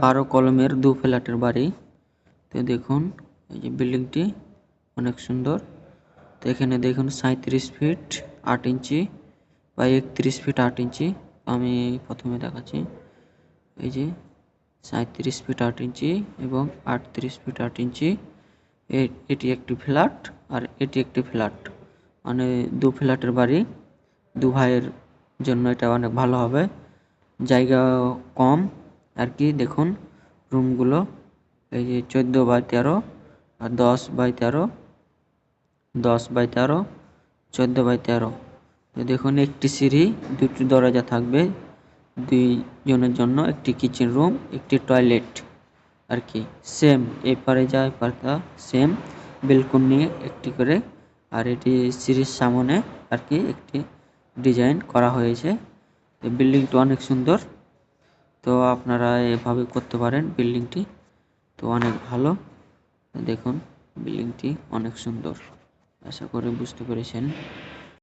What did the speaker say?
12 কলমের 2 ফ্ল্যাটের বাড়ি। তো দেখুন এই যে বিল্ডিংটি অনেক সুন্দর। তো এখানে দেখুন 37 ফিট 8 ইঞ্চি বা 31 ফিট 8 ইঞ্চি। আমি প্রথমে দেখাচ্ছি, এই যে 37 ফিট 8 ইঞ্চি এবং 38 ফিট 8 ইঞ্চি। এটি একটি ফ্ল্যাট আর এটি একটি ফ্ল্যাট, মানে 2 ফ্ল্যাটের বাড়ি। 2 ভাইয়ের জন্য এটা অনেক ভালো হবে, জায়গা কম আর কি। দেখুন রুমগুলো, এই যে 14x13 আর 10x13, 10x13, 14x13। তো দেখুন একটি সিঁড়ি, দুটি দরজা থাকবে, 2 জনের জন্য একটি কিচেন রুম, একটি টয়লেট আর কি। সেম এপারে যা এপারে তা সেম, বেলকনি একটি করে। আর এটি সিঁড়ির সামনে আর কি একটি ডিজাইন করা হয়েছে। এই বিল্ডিংটি অনেক সুন্দর। তো আপনারা এভাবে করতে পারেন বিল্ডিংটি, তো অনেক ভালো। দেখুন বিল্ডিংটি অনেক সুন্দর, আশা করি বুঝতে পেরেছেন।